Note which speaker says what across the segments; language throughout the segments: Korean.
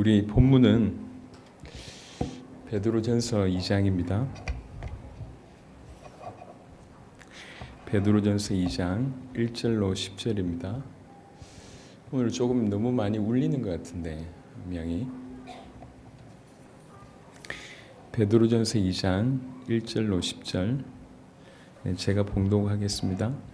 Speaker 1: 우리 본문은 베드로전서 2장입니다. 베드로전서 2장 1절로 10절입니다. 오늘 조금 너무 많이 울리는 것 같은데 음향이. 베드로전서 2장 1절로 10절 제가 봉독하겠습니다.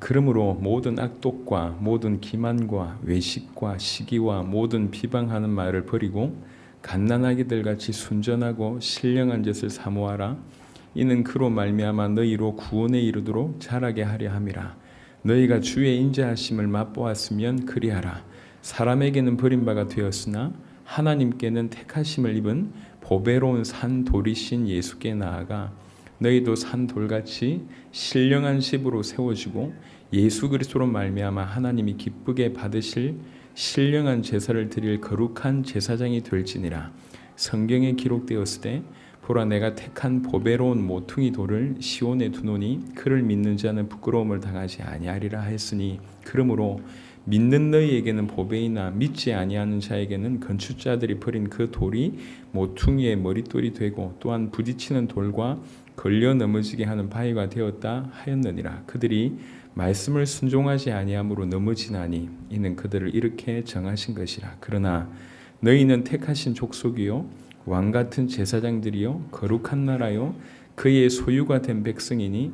Speaker 1: 그러므로 모든 악독과 모든 기만과 외식과 시기와 모든 비방하는 말을 버리고 갓난아기들 같이 순전하고 신령한 짓을 사모하라. 이는 그로 말미암아 너희로 구원에 이르도록 자라게 하려 함이라. 너희가 주의 인자하심을 맛보았으면 그리하라. 사람에게는 버림받아 되었으나 하나님께는 택하심을 입은 보배로운 산 돌이신 예수께 나아가 너희도 산 돌같이 신령한 집으로 세워지고 예수 그리스도로 말미암아 하나님이 기쁘게 받으실 신령한 제사를 드릴 거룩한 제사장이 될지니라. 성경에 기록되었으되 보라 내가 택한 보배로운 모퉁이 돌을 시온에 두노니 그를 믿는 자는 부끄러움을 당하지 아니하리라 했으니 그러므로 믿는 너희에게는 보배이나 믿지 아니하는 자에게는 건축자들이 버린 그 돌이 모퉁이의 머릿돌이 되고 또한 부딪히는 돌과 걸려 넘어지게 하는 바위가 되었다 하였느니라. 그들이 말씀을 순종하지 아니함으로 넘어지나니 이는 그들을 이렇게 정하신 것이라. 그러나 너희는 택하신 족속이요 왕같은 제사장들이요 거룩한 나라요 그의 소유가 된 백성이니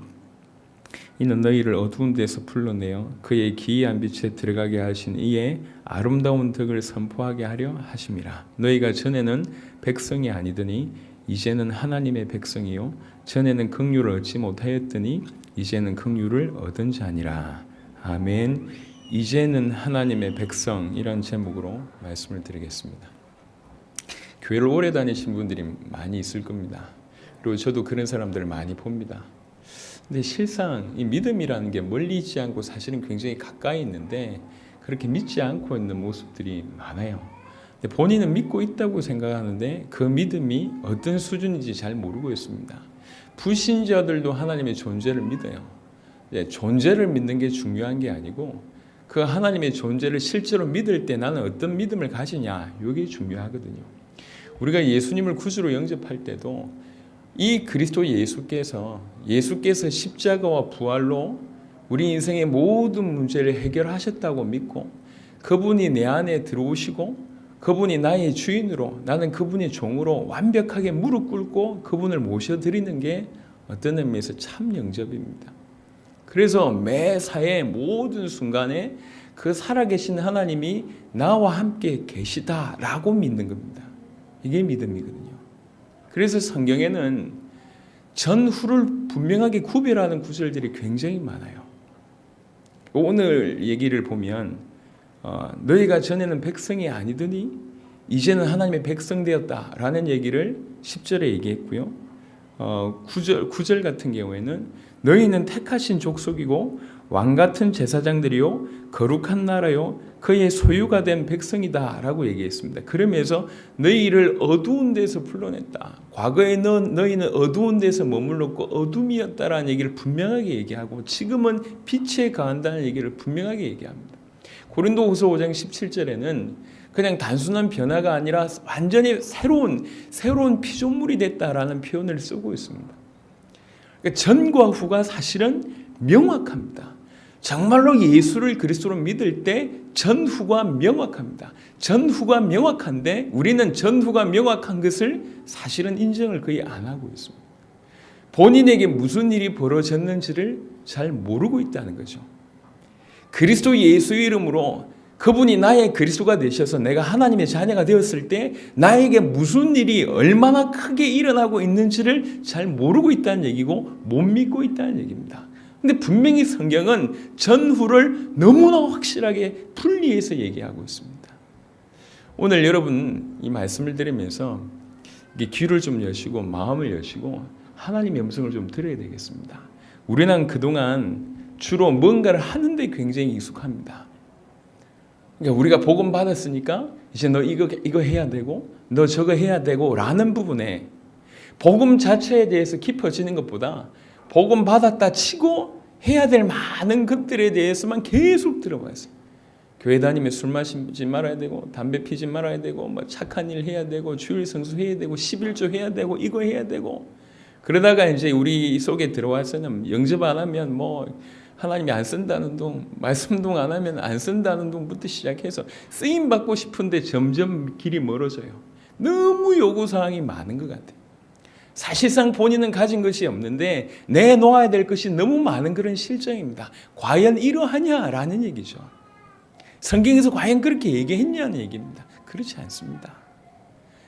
Speaker 1: 이는 너희를 어두운 데서 불러내어 그의 기이한 빛에 들어가게 하신 이의 아름다운 덕을 선포하게 하려 하심이라. 너희가 전에는 백성이 아니더니 이제는 하나님의 백성이요 전에는 긍휼을 얻지 못하였더니 이제는 긍휼을 얻은 자니라. 아멘. 이제는 하나님의 백성이라는 제목으로 말씀을 드리겠습니다. 교회를 오래 다니신 분들이 많이 있을 겁니다. 그리고 저도 그런 사람들을 많이 봅니다. 근데 실상 이 믿음이라는 게 멀리 있지 않고 사실은 굉장히 가까이 있는데 그렇게 믿지 않고 있는 모습들이 많아요. 본인은 믿고 있다고 생각하는데 그 믿음이 어떤 수준인지 잘 모르고 있습니다. 불신자들도 하나님의 존재를 믿어요. 존재를 믿는 게 중요한 게 아니고 그 하나님의 존재를 실제로 믿을 때 나는 어떤 믿음을 가지냐 이게 중요하거든요. 우리가 예수님을 구주로 영접할 때도 이 그리스도 예수께서 십자가와 부활로 우리 인생의 모든 문제를 해결하셨다고 믿고 그분이 내 안에 들어오시고 그분이 나의 주인으로 나는 그분의 종으로 완벽하게 무릎 꿇고 그분을 모셔드리는 게 어떤 의미에서 참 영접입니다. 그래서 매사의 모든 순간에 그 살아계신 하나님이 나와 함께 계시다라고 믿는 겁니다. 이게 믿음이거든요. 그래서 성경에는 전후를 분명하게 구별하는 구절들이 굉장히 많아요. 오늘 얘기를 보면 너희가 전에는 백성이 아니더니 이제는 하나님의 백성 되었다라는 얘기를 10절에 얘기했고요. 9절 같은 경우에는 너희는 택하신 족속이고 왕같은 제사장들이요 거룩한 나라요 그의 소유가 된 백성이다 라고 얘기했습니다. 그러면서 너희를 어두운 데서 불러냈다. 과거에 너희는 어두운 데서 머물렀고 어둠이었다라는 얘기를 분명하게 얘기하고 지금은 빛에 거한다는 얘기를 분명하게 얘기합니다. 고린도후서 5장 17절에는 그냥 단순한 변화가 아니라 완전히 새로운 피조물이 됐다라는 표현을 쓰고 있습니다. 그러니까 전과 후가 사실은 명확합니다. 정말로 예수를 그리스도로 믿을 때 전후가 명확합니다. 전후가 명확한데 우리는 전후가 명확한 것을 사실은 인정을 거의 안 하고 있습니다. 본인에게 무슨 일이 벌어졌는지를 잘 모르고 있다는 거죠. 그리스도 예수의 이름으로 그분이 나의 그리스도가 되셔서 내가 하나님의 자녀가 되었을 때 나에게 무슨 일이 얼마나 크게 일어나고 있는지를 잘 모르고 있다는 얘기고 못 믿고 있다는 얘기입니다. 근데 분명히 성경은 전후를 너무나 확실하게 분리해서 얘기하고 있습니다. 오늘 여러분 이 말씀을 들으면서 귀를 좀 여시고 마음을 여시고 하나님의 음성을 좀 들어야 되겠습니다. 우리는 그동안 주로 뭔가를 하는데 굉장히 익숙합니다. 그러니까 우리가 복음 받았으니까 이제 너 이거 해야 되고 너 저거 해야 되고 라는 부분에 복음 자체에 대해서 깊어지는 것보다 복음 받았다 치고 해야 될 많은 것들에 대해서만 계속 들어가 있어요. 교회 다니면 술 마시지 말아야 되고 담배 피지 말아야 되고 뭐 착한 일 해야 되고 주일 성수해야 되고 11조 해야 되고 이거 해야 되고 그러다가 이제 우리 속에 들어와서는 영접 안 하면 뭐 하나님이 안 쓴다는 둥, 말씀동 안 하면 안 쓴다는 둥부터 시작해서 쓰임 받고 싶은데 점점 길이 멀어져요. 너무 요구사항이 많은 것 같아요. 사실상 본인은 가진 것이 없는데 내놓아야 될 것이 너무 많은 그런 실정입니다. 과연 이러하냐라는 얘기죠. 성경에서 과연 그렇게 얘기했냐는 얘기입니다. 그렇지 않습니다.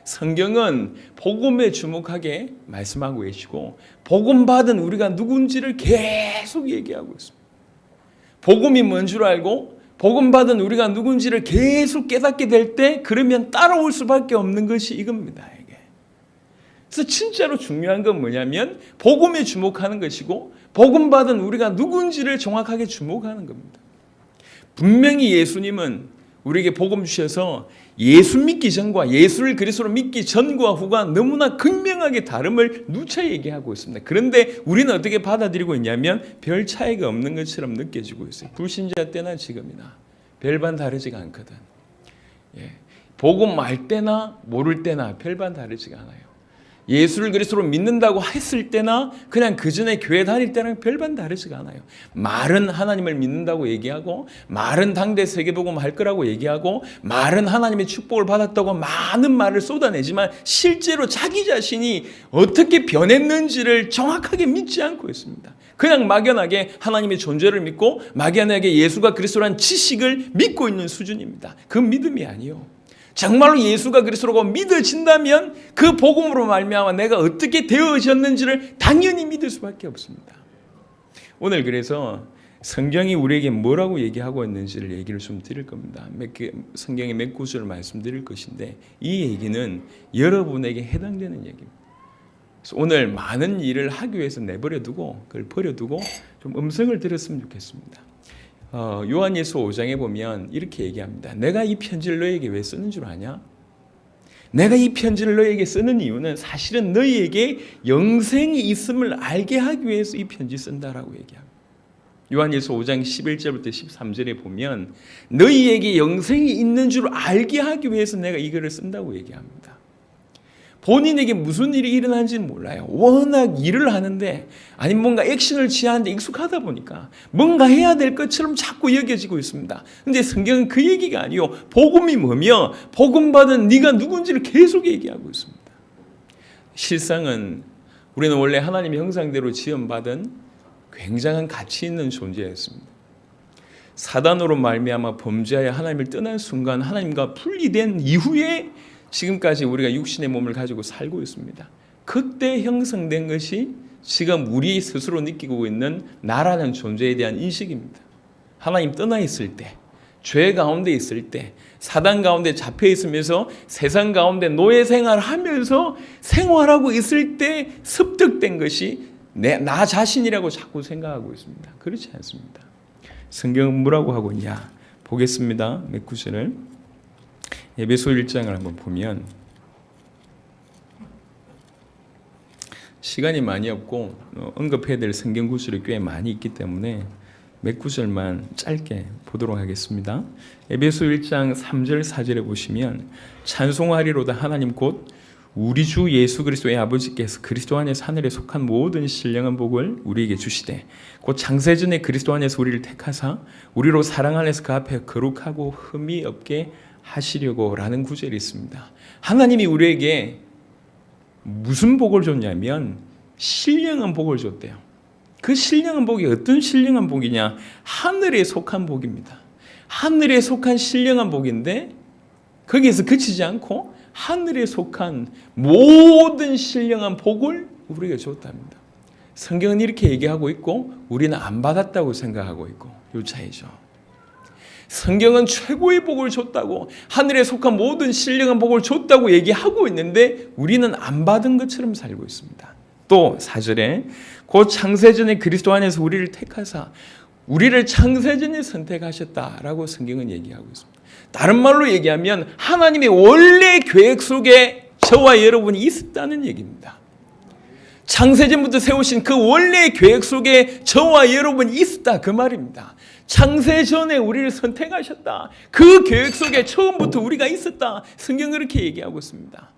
Speaker 1: 성경은 복음에 주목하게 말씀하고 계시고 복음 받은 우리가 누군지를 계속 얘기하고 있습니다. 복음이 뭔 줄 알고 복음 받은 우리가 누군지를 계속 깨닫게 될 때 그러면 따라올 수밖에 없는 것이 이겁니다. 이게. 그래서 진짜로 중요한 건 뭐냐면 복음에 주목하는 것이고 복음 받은 우리가 누군지를 정확하게 주목하는 겁니다. 분명히 예수님은 우리에게 복음 주셔서 예수 믿기 전과 예수를 그리스도로 믿기 전과 후가 너무나 극명하게 다름을 누차 얘기하고 있습니다. 그런데 우리는 어떻게 받아들이고 있냐면 별 차이가 없는 것처럼 느껴지고 있어요. 불신자 때나 지금이나 별반 다르지가 않거든. 복음 알 때나 모를 때나 별반 다르지가 않아요. 예수를 그리스도로 믿는다고 했을 때나 그냥 그 전에 교회 다닐 때랑 별반 다르지가 않아요. 말은 하나님을 믿는다고 얘기하고 말은 당대 세계복음 할 거라고 얘기하고 말은 하나님의 축복을 받았다고 많은 말을 쏟아내지만 실제로 자기 자신이 어떻게 변했는지를 정확하게 믿지 않고 있습니다. 그냥 막연하게 하나님의 존재를 믿고 막연하게 예수가 그리스도라는 지식을 믿고 있는 수준입니다. 그 믿음이 아니요. 정말로 예수가 그리스도라고 믿어진다면 그 복음으로 말미암아 내가 어떻게 되어졌는지를 당연히 믿을 수밖에 없습니다. 오늘 그래서 성경이 우리에게 뭐라고 얘기하고 있는지를 얘기를 좀 드릴 겁니다. 성경의 몇 구절을 말씀드릴 것인데 이 얘기는 여러분에게 해당되는 얘기입니다. 그래서 오늘 많은 일을 하기 위해서 내버려두고 그걸 버려두고 좀 음성을 들었으면 좋겠습니다. 요한일서 5장에 보면 이렇게 얘기합니다. 내가 이 편지를 너에게 왜 쓰는 줄 아냐? 내가 이 편지를 너에게 쓰는 이유는 사실은 너희에게 영생이 있음을 알게 하기 위해서 이 편지 쓴다라고 얘기합니다. 요한일서 5장 11절부터 13절에 보면 너희에게 영생이 있는 줄 알게 하기 위해서 내가 이 글을 쓴다고 얘기합니다. 본인에게 무슨 일이 일어나는지는 몰라요. 워낙 일을 하는데 아니면 뭔가 액션을 취하는데 익숙하다 보니까 뭔가 해야 될 것처럼 자꾸 여겨지고 있습니다. 그런데 성경은 그 얘기가 아니요. 복음이 뭐며 복음 받은 네가 누군지를 계속 얘기하고 있습니다. 실상은 우리는 원래 하나님의 형상대로 지음받은 굉장한 가치 있는 존재였습니다. 사단으로 말미암아 범죄하여 하나님을 떠난 순간 하나님과 분리된 이후에 지금까지 우리가 육신의 몸을 가지고 살고 있습니다. 그때 형성된 것이 지금 우리 스스로 느끼고 있는 나라는 존재에 대한 인식입니다. 하나님 떠나 있을 때, 죄 가운데 있을 때, 사단 가운데 잡혀 있으면서 세상 가운데 노예 생활하면서 생활하고 있을 때 습득된 것이 나 자신이라고 자꾸 생각하고 있습니다. 그렇지 않습니다. 성경은 뭐라고 하고 있냐? 보겠습니다. 몇 구절을. 에베소 1장을 한번 보면 시간이 많이 없고 언급해야 될 성경 구절이 꽤 많이 있기 때문에 몇 구절만 짧게 보도록 하겠습니다. 에베소 1장 3절 4절에 보시면 찬송하리로다 하나님 곧 우리 주 예수 그리스도의 아버지께서 그리스도 안에서 하늘에 속한 모든 신령한 복을 우리에게 주시되 곧 창세전에 그리스도 안에서 우리를 택하사 우리로 사랑 안에서 그 앞에 거룩하고 흠이 없게 하시려고 라는 구절이 있습니다. 하나님이 우리에게 무슨 복을 줬냐면 신령한 복을 줬대요. 그 신령한 복이 어떤 신령한 복이냐? 하늘에 속한 복입니다. 하늘에 속한 신령한 복인데 거기에서 그치지 않고 하늘에 속한 모든 신령한 복을 우리에게 줬답니다. 성경은 이렇게 얘기하고 있고 우리는 안 받았다고 생각하고 있고 이 차이죠. 성경은 최고의 복을 줬다고 하늘에 속한 모든 신령한 복을 줬다고 얘기하고 있는데 우리는 안 받은 것처럼 살고 있습니다. 또 4절에 곧 창세전에 그리스도 안에서 우리를 택하사 우리를 창세전에 선택하셨다라고 성경은 얘기하고 있습니다. 다른 말로 얘기하면 하나님의 원래 계획 속에 저와 여러분이 있었다는 얘기입니다. 창세전부터 세우신 그 원래 계획 속에 저와 여러분이 있었다 그 말입니다. 창세 전에 우리를 선택하셨다. 그 계획 속에 처음부터 우리가 있었다. 성경은 그렇게 얘기하고 있습니다.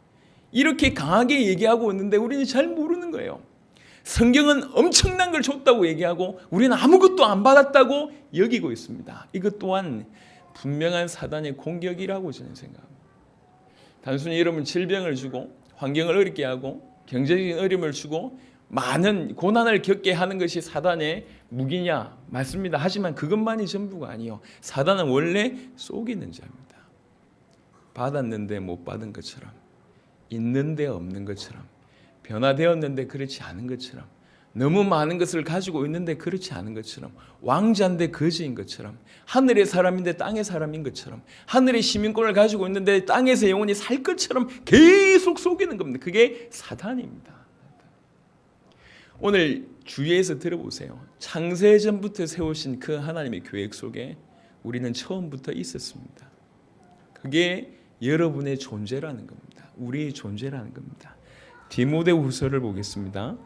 Speaker 1: 이렇게 강하게 얘기하고 있는데 우리는 잘 모르는 거예요. 성경은 엄청난 걸 줬다고 얘기하고 우리는 아무것도 안 받았다고 여기고 있습니다. 이것 또한 분명한 사단의 공격이라고 저는 생각합니다. 단순히 여러분 질병을 주고 환경을 어렵게 하고 경제적인 어려움을 주고 많은 고난을 겪게 하는 것이 사단의 무기냐? 맞습니다. 하지만 그것만이 전부가 아니요. 사단은 원래 속이는 자입니다. 받았는데 못 받은 것처럼, 있는데 없는 것처럼, 변화되었는데 그렇지 않은 것처럼, 너무 많은 것을 가지고 있는데 그렇지 않은 것처럼, 왕자인데 거지인 것처럼, 하늘의 사람인데 땅의 사람인 것처럼, 하늘의 시민권을 가지고 있는데 땅에서 영원히 살 것처럼 계속 속이는 겁니다. 그게 사단입니다. 오늘 주위에서 들어보세요. 창세전부터 세우신 그 하나님의 계획 속에 우리는 처음부터 있었습니다. 그게 여러분의 존재라는 겁니다. 우리의 존재라는 겁니다. 디모데후서를 보겠습니다.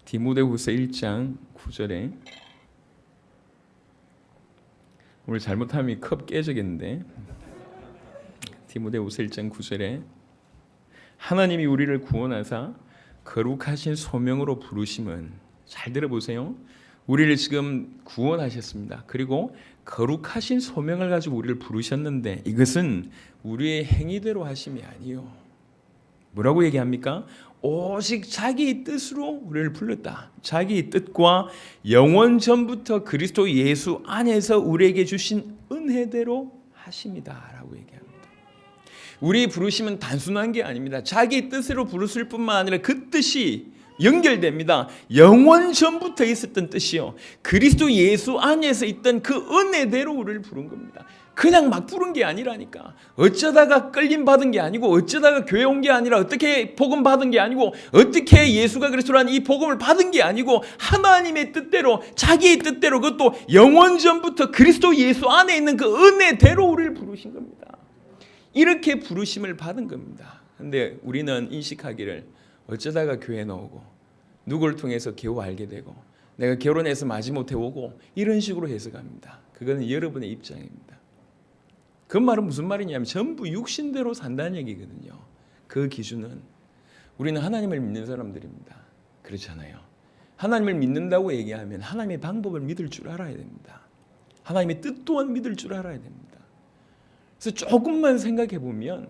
Speaker 1: 디모데후서 1장 9절에 오늘 잘못하면 컵 깨지겠는데 디모데후서 1장 9절에 하나님이 우리를 구원하사 거룩하신 소명으로 부르심은, 잘 들어보세요. 우리를 지금 구원하셨습니다. 그리고 거룩하신 소명을 가지고 우리를 부르셨는데 이것은 우리의 행위대로 하심이 아니요. 뭐라고 얘기합니까? 오직 자기 뜻으로 우리를 불렀다. 자기 뜻과 영원 전부터 그리스도 예수 안에서 우리에게 주신 은혜대로 하심이다 라고 얘기합니다. 우리 부르심은 단순한 게 아닙니다. 자기 뜻으로 부르실 뿐만 아니라 그 뜻이 연결됩니다. 영원 전부터 있었던 뜻이요, 그리스도 예수 안에서 있던 그 은혜대로 우리를 부른 겁니다. 그냥 막 부른 게 아니라니까. 어쩌다가 끌림 받은 게 아니고, 어쩌다가 교회 온 게 아니라, 어떻게 복음 받은 게 아니고, 어떻게 예수가 그리스도라는 이 복음을 받은 게 아니고, 하나님의 뜻대로, 자기의 뜻대로, 그것도 영원 전부터 그리스도 예수 안에 있는 그 은혜대로 우리를 부르신 겁니다. 이렇게 부르심을 받은 겁니다. 그런데 우리는 인식하기를 어쩌다가 교회에 나오고, 누구를 통해서 겨우 알게 되고, 내가 결혼해서 마지못해 오고, 이런 식으로 해석합니다. 그거는 여러분의 입장입니다. 그 말은 무슨 말이냐면 전부 육신대로 산다는 얘기거든요. 그 기준은 우리는 하나님을 믿는 사람들입니다. 그렇잖아요. 하나님을 믿는다고 얘기하면 하나님의 방법을 믿을 줄 알아야 됩니다. 하나님의 뜻 또한 믿을 줄 알아야 됩니다. 그래서 조금만 생각해 보면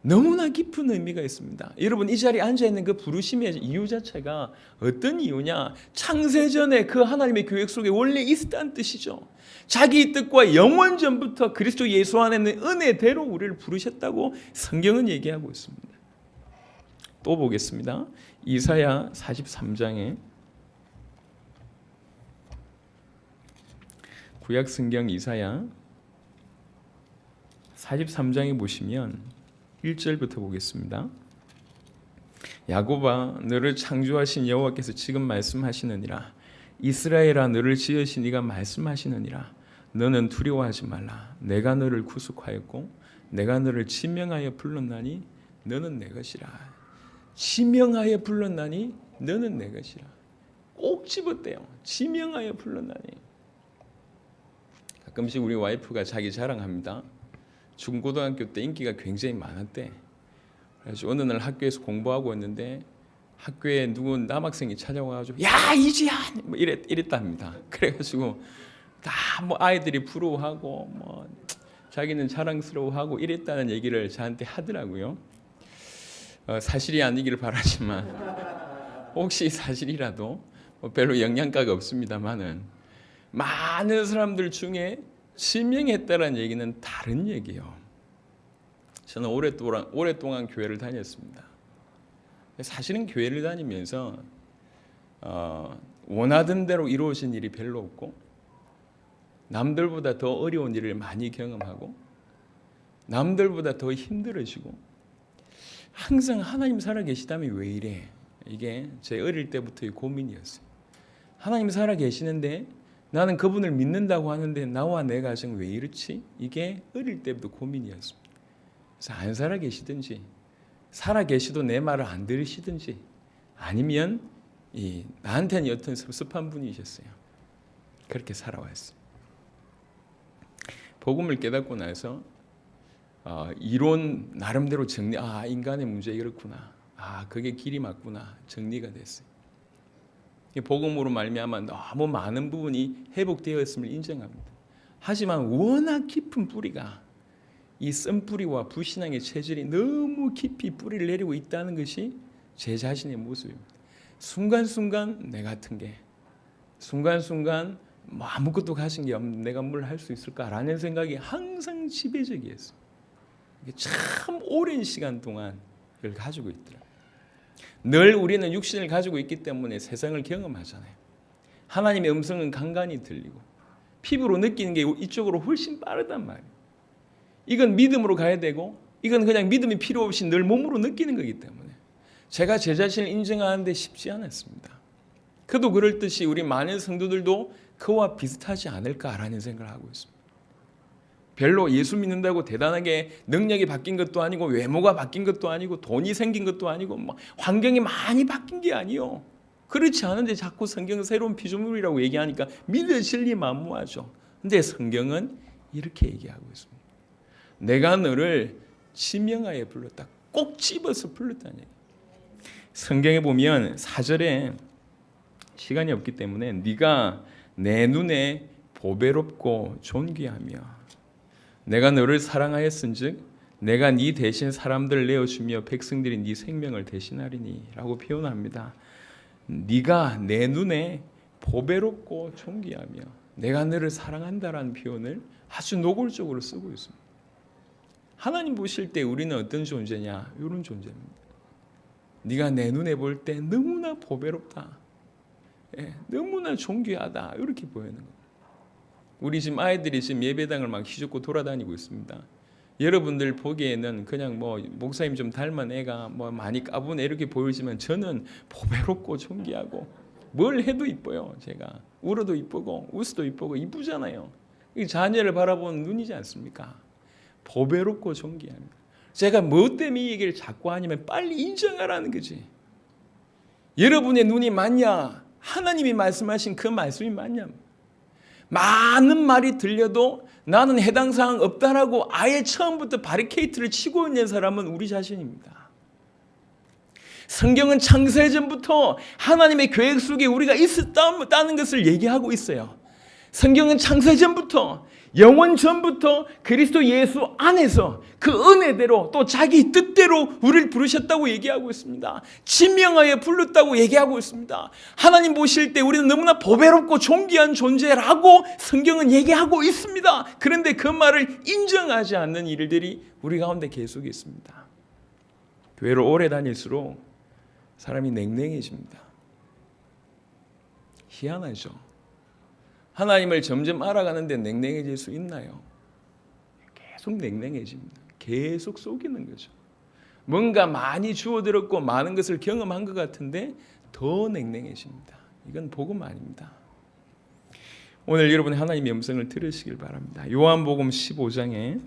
Speaker 1: 너무나 깊은 의미가 있습니다. 여러분, 이 자리에 앉아있는 그 부르심의 이유 자체가 어떤 이유냐? 창세전에 그 하나님의 계획 속에 원래 있었다는 뜻이죠. 자기 뜻과 영원 전부터 그리스도 예수 안에 있는 은혜대로 우리를 부르셨다고 성경은 얘기하고 있습니다. 또 보겠습니다. 이사야 43장에, 구약 성경 이사야 43장에 보시면 1절부터 보겠습니다. 야곱아, 너를 창조하신 여호와께서 지금 말씀하시느니라. 이스라엘아, 너를 지으신 이가 말씀하시느니라. 너는 두려워하지 말라. 내가 너를 구속하였고 내가 너를 지명하여 불렀나니 너는 내 것이라. 지명하여 불렀나니 너는 내 것이라. 꼭 집었대요. 지명하여 불렀나니. 가끔씩 우리 와이프가 자기 자랑합니다. 중고등학교 때 인기가 굉장히 많았대. 그래서 어느 날 학교에서 공부하고 있는데 학교에 누구 남학생이 찾아와가지고 야 이지한 뭐 이랬답니다. 그래가지고 다 뭐 아이들이 부러워하고 뭐 자기는 자랑스러워하고 이랬다는 얘기를 저한테 하더라고요. 사실이 아니기를 바라지만 혹시 사실이라도 뭐 별로 영향가가 없습니다만은 많은 사람들 중에 지명했다는 얘기는 다른 얘기예요. 저는 오랫동안 교회를 다녔습니다. 사실은 교회를 다니면서 원하던 대로 이루어진 일이 별로 없고, 남들보다 더 어려운 일을 많이 경험하고, 남들보다 더 힘들어지고, 항상 하나님 살아계시다면 왜 이래? 이게 제 어릴 때부터의 고민이었어요. 하나님 살아계시는데 나는 그분을 믿는다고 하는데 나와 내 가정 왜 이렇지? 이게 어릴 때부터 고민이었습니다. 그래서 안 살아계시든지, 살아계시도 내 말을 안 들으시든지, 아니면 나한테는 여튼 섭섭한 분이셨어요. 그렇게 살아왔어요. 복음을 깨닫고 나서 이론 나름대로 정리, 인간의 문제 이렇구나, 그게 길이 맞구나, 정리가 됐어요. 복음으로 말미암아 너무 많은 부분이 회복되었음을 인정합니다. 하지만 워낙 깊은 뿌리가, 이 쓴뿌리와 불신앙의 체질이 너무 깊이 뿌리를 내리고 있다는 것이 제 자신의 모습입니다. 순간순간 내 같은 게, 순간순간 아무것도 가진 게 없는 내가 뭘 할 수 있을까라는 생각이 항상 지배적이었어요. 참 오랜 시간 동안 그걸 가지고 있더라고요. 늘 우리는 육신을 가지고 있기 때문에 세상을 경험하잖아요. 하나님의 음성은 간간히 들리고 피부로 느끼는 게 이쪽으로 훨씬 빠르단 말이에요. 이건 믿음으로 가야 되고, 이건 그냥 믿음이 필요 없이 늘 몸으로 느끼는 거기 때문에 제가 제 자신을 인정하는데 쉽지 않았습니다. 그도 그럴 듯이 우리 많은 성도들도 그와 비슷하지 않을까라는 생각을 하고 있습니다. 별로 예수 믿는다고 대단하게 능력이 바뀐 것도 아니고, 외모가 바뀐 것도 아니고, 돈이 생긴 것도 아니고, 환경이 많이 바뀐 게 아니요. 그렇지 않은데 자꾸 성경은 새로운 피조물이라고 얘기하니까 믿어질리 만무하죠. 근데 성경은 이렇게 얘기하고 있습니다. 내가 너를 지명하여 불렀다. 꼭 집어서 불렀다는 얘기예요. 성경에 보면 4절에, 시간이 없기 때문에, 네가 내 눈에 보배롭고 존귀하며 내가 너를 사랑하였은즉 내가 네 대신 사람들을 내어주며 백성들이 네 생명을 대신하리니 라고 표현합니다. 네가 내 눈에 보배롭고 존귀하며 내가 너를 사랑한다라는 표현을 아주 노골적으로 쓰고 있습니다. 하나님 보실 때 우리는 어떤 존재냐? 이런 존재입니다. 네가 내 눈에 볼 때 너무나 보배롭다, 너무나 존귀하다, 이렇게 보이는 거예요. 우리 지금 아이들이 지금 예배당을 막 휘젓고 돌아다니고 있습니다. 여러분들 보기에는 그냥 목사님 좀 닮은 애가 많이 까부네 이렇게 보이지만 저는 보배롭고 존귀하고 뭘 해도 이뻐요. 제가 울어도 이쁘고 웃어도 이쁘고 이쁘잖아요. 자녀를 바라보는 눈이지 않습니까? 보배롭고 존귀합니다. 제가 뭐 때문에 이 얘기를 자꾸 하냐면 빨리 인정하라는 거지. 여러분의 눈이 맞냐? 하나님이 말씀하신 그 말씀이 맞냐? 많은 말이 들려도 나는 해당 사항 없다라고 아예 처음부터 바리케이트를 치고 있는 사람은 우리 자신입니다. 성경은 창세전부터 하나님의 계획 속에 우리가 있었다는 것을 얘기하고 있어요. 성경은 창세전부터, 영원 전부터 그리스도 예수 안에서 그 은혜대로 또 자기 뜻대로 우리를 부르셨다고 얘기하고 있습니다. 지명하여 불렀다고 얘기하고 있습니다. 하나님 보실 때 우리는 너무나 보배롭고 존귀한 존재라고 성경은 얘기하고 있습니다. 그런데 그 말을 인정하지 않는 일들이 우리 가운데 계속 있습니다. 교회를 오래 다닐수록 사람이 냉랭해집니다. 희한하죠. 하나님을 점점 알아가는데 냉랭해질 수 있나요? 계속 냉랭해집니다. 계속 속이는 거죠. 뭔가 많이 주워들었고 많은 것을 경험한 것 같은데 더 냉랭해집니다. 이건 복음 아닙니다. 오늘 여러분 하나님의 음성을 들으시길 바랍니다. 요한복음 15장에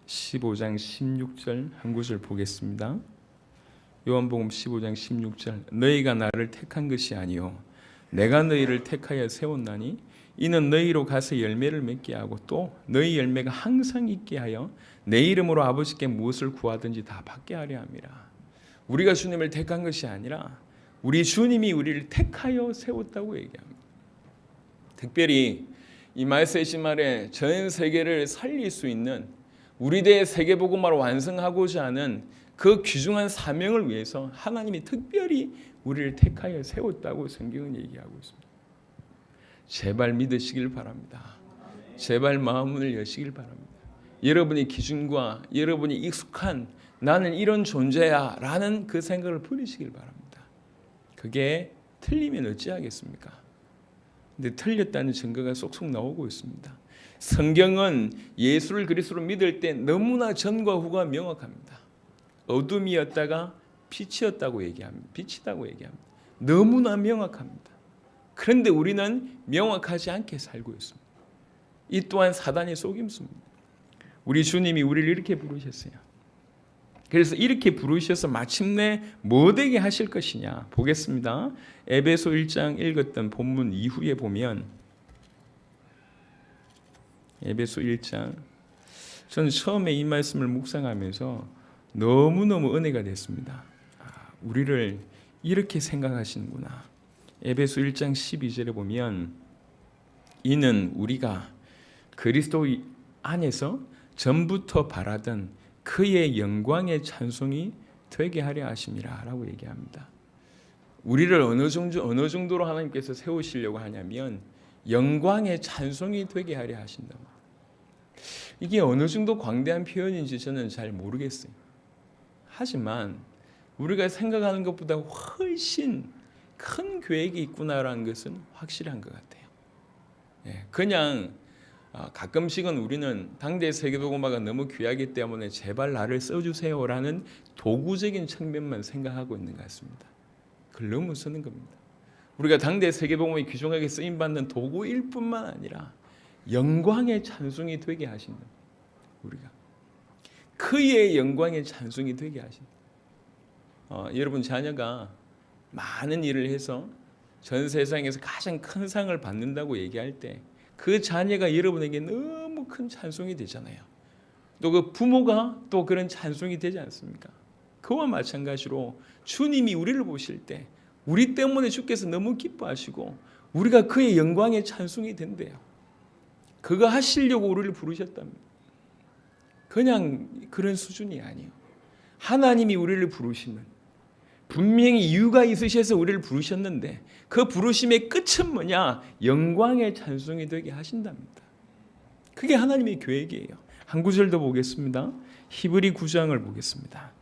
Speaker 1: 15장 16절 한 구절 보겠습니다. 요한복음 15장 16절, 너희가 나를 택한 것이 아니요 내가 너희를 택하여 세웠나니 이는 너희로 가서 열매를 맺게 하고 또 너희 열매가 항상 있게 하여 내 이름으로 아버지께 무엇을 구하든지 다 받게 하려 함이라. 우리가 주님을 택한 것이 아니라 우리 주님이 우리를 택하여 세웠다고 얘기합니다. 특별히 이 말세시말에 전 세계를 살릴 수 있는 우리대의 세계복음화를 완성하고자 하는 그 귀중한 사명을 위해서 하나님이 특별히 우리를 택하여 세웠다고 성경은 얘기하고 있습니다. 제발 믿으시길 바랍니다. 제발 마음을 여시길 바랍니다. 여러분의 기준과 여러분이 익숙한 나는 이런 존재야 라는 그 생각을 버리시길 바랍니다. 그게 틀리면 어찌하겠습니까? 근데 틀렸다는 증거가 쏙쏙 나오고 있습니다. 성경은 예수를 그리스도로 믿을 때 너무나 전과 후가 명확합니다. 어둠이었다가 빛이었다고 얘기합니다. 빛이라고 얘기합니다. 너무나 명확합니다. 그런데 우리는 명확하지 않게 살고 있습니다. 이 또한 사단의 속임수입니다. 우리 주님이 우리를 이렇게 부르셨어요. 그래서 이렇게 부르셔서 마침내 뭐 되게 하실 것이냐 보겠습니다. 에베소 1장 읽었던 본문 이후에 보면 에베소 1장 저는 처음에 이 말씀을 묵상하면서 너무너무 은혜가 됐습니다. 우리를 이렇게 생각하시는구나. 에베소 1장 12절에 보면 이는 우리가 그리스도 안에서 전부터 바라던 그의 영광의 찬송이 되게 하려 하심이라 라고 얘기합니다. 우리를 어느 정도로 하나님께서 세우시려고 하냐면 영광의 찬송이 되게 하려 하신다. 이게 어느 정도 광대한 표현인지 저는 잘 모르겠어요. 하지만 우리가 생각하는 것보다 훨씬 큰 계획이 있구나라는 것은 확실한 것 같아요. 그냥 가끔씩은 우리는 당대 세계복음화가 너무 귀하기 때문에 제발 나를 써주세요라는 도구적인 측면만 생각하고 있는 것 같습니다. 그걸 너무 쓰는 겁니다. 우리가 당대 세계복음이 귀중하게 쓰임받는 도구일 뿐만 아니라 영광의 찬송이 되게 하신다. 우리가 그의 영광의 찬송이 되게 하신다. 여러분 자녀가 많은 일을 해서 전 세상에서 가장 큰 상을 받는다고 얘기할 때 그 자녀가 여러분에게 너무 큰 찬송이 되잖아요. 또 그 부모가 또 그런 찬송이 되지 않습니까? 그와 마찬가지로 주님이 우리를 보실 때 우리 때문에 주께서 너무 기뻐하시고 우리가 그의 영광의 찬송이 된대요. 그거 하시려고 우리를 부르셨답니다. 그냥 그런 수준이 아니에요. 하나님이 우리를 부르시면 분명히 이유가 있으셔서 우리를 부르셨는데 그 부르심의 끝은 뭐냐? 영광의 찬송이 되게 하신답니다. 그게 하나님의 계획이에요. 한 구절 더 보겠습니다. 히브리 9장을 보겠습니다.